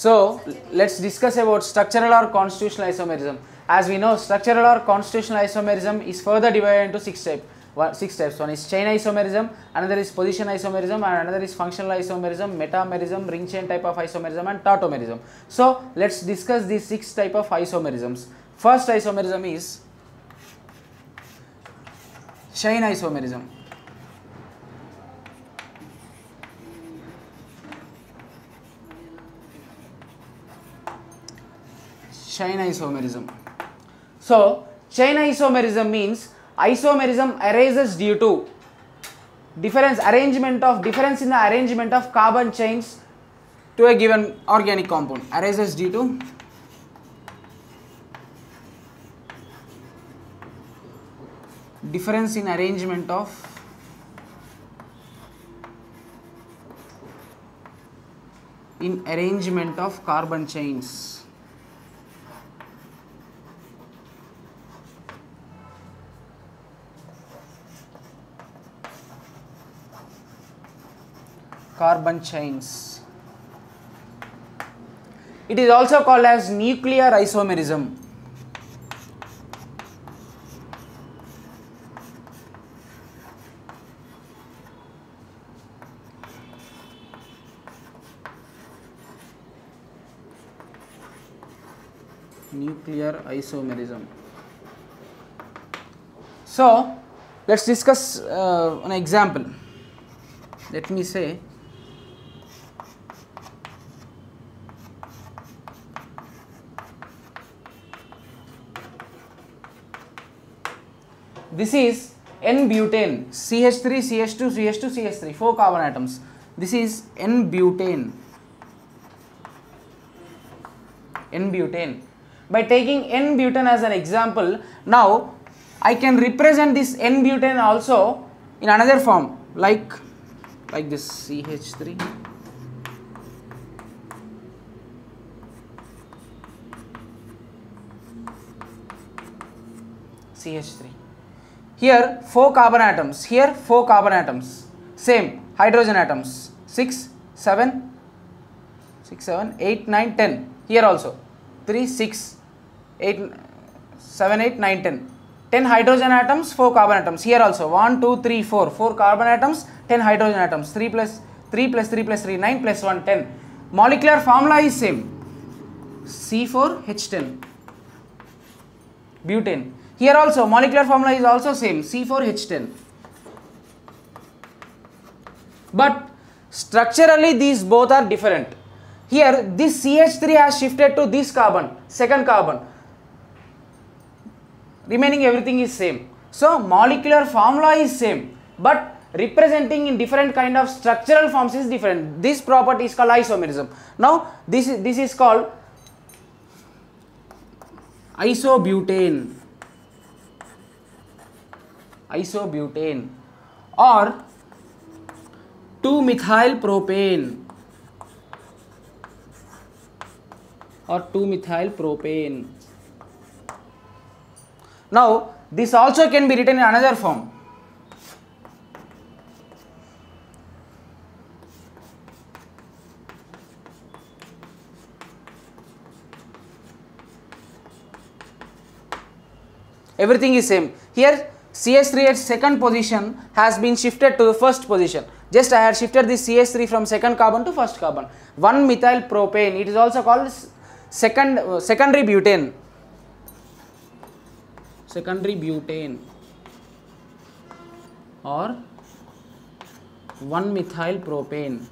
So let's discuss about structural or constitutional isomerism. As we know, structural or constitutional isomerism is further divided into six types. One is chain isomerism, another is position isomerism, and another is functional isomerism, metamerism, ring chain type of isomerism, and tautomerism. So let's discuss these six type of isomerisms. First isomerism is chain isomerism. Chain isomerism. So chain isomerism means isomerism arises due to difference in the arrangement of carbon chains to a given organic compound. Arises due to difference in arrangement of carbon chains. It is also called as nuclear isomerism. So let's discuss an example. Let me say this is N-butane, CH3, CH2, CH2, CH3, 4 carbon atoms. This is N-butane. By taking N-butane as an example, now I can represent this N-butane also in another form like this CH3. CH3. Here 4 carbon atoms, here 4 carbon atoms, same hydrogen atoms, 6, 7, 8, 9, 10, here also 3, 6, 8, 7, 8, 9, 10, 10 hydrogen atoms, 4 carbon atoms, here also 1, 2, 3, 4, 4 carbon atoms, 10 hydrogen atoms, 3 plus 3 plus 3 plus 3, 9 plus 1, 10. Molecular formula is same, C4H10, butane. Here also molecular formula is also same, C4H10. But structurally these both are different. Here this CH3 has shifted to this carbon, second carbon. Remaining everything is same. So molecular formula is same, but representing in different kind of structural forms is different. This property is called isomerism. Now this is called isobutane or 2-methyl propane. Now this also can be written in another form. Everything is same. Here CH3 at second position has been shifted to the first position. Just I had shifted this CH3 from second carbon to first carbon. 1-methyl propane. It is also called secondary butane. Or 1-methyl propane.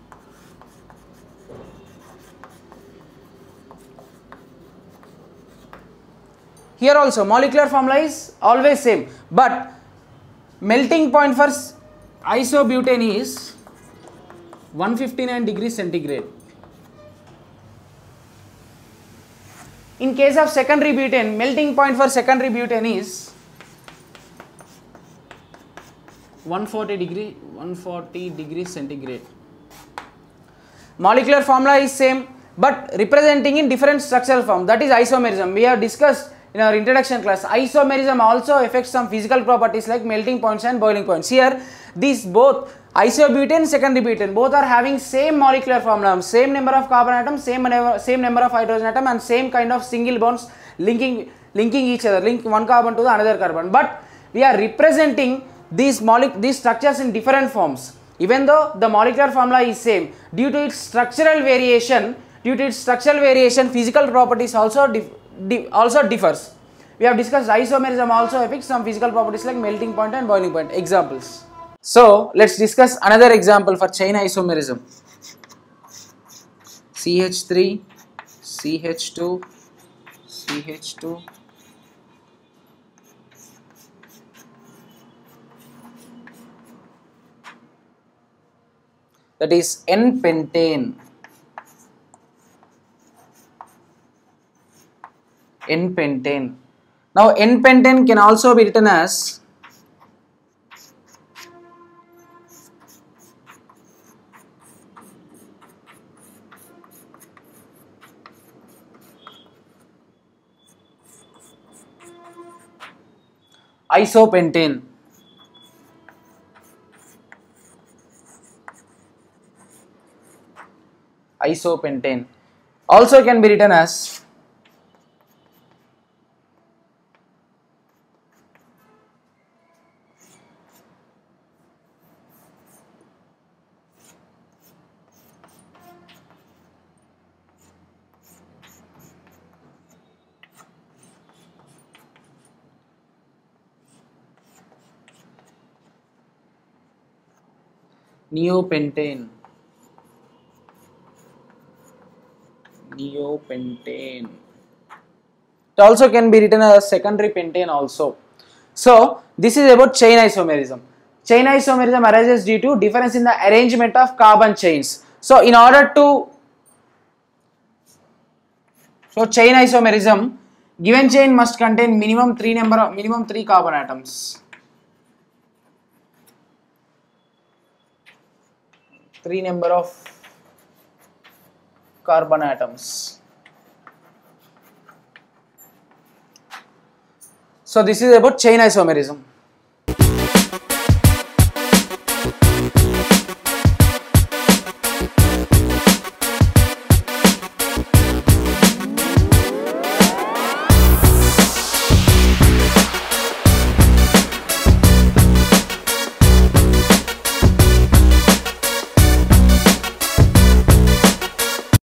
Here also molecular formula is always same, but melting point for isobutane is 159 degrees centigrade. In case of secondary butane, melting point for secondary butane is 140 degrees centigrade. Molecular formula is same, but representing in different structural form. That is isomerism. We have discussed in our introduction class. Isomerism also affects some physical properties like melting points and boiling points. Here these both Isobutane, secondary butane, both are having same molecular formula, same number of carbon atoms, same number of hydrogen atom, and same kind of single bonds linking each other, link one carbon to the another carbon. But we are representing these structures in different forms. Even though the molecular formula is same, due to its structural variation, physical properties also differs. We have discussed isomerism also affects some physical properties like melting point and boiling point. Examples. So let's discuss another example for chain isomerism. CH3, CH2, CH2. That is N-pentane. N-pentane. Now N-pentane can also be written as isopentane. Isopentane also can be written as neopentane. Neopentane. It also can be written as secondary pentane also. So this is about chain isomerism. Chain isomerism arises due to difference in the arrangement of carbon chains. So in order to show chain isomerism, given chain must contain minimum 3 carbon atoms. 3 number of carbon atoms. So this is about chain isomerism.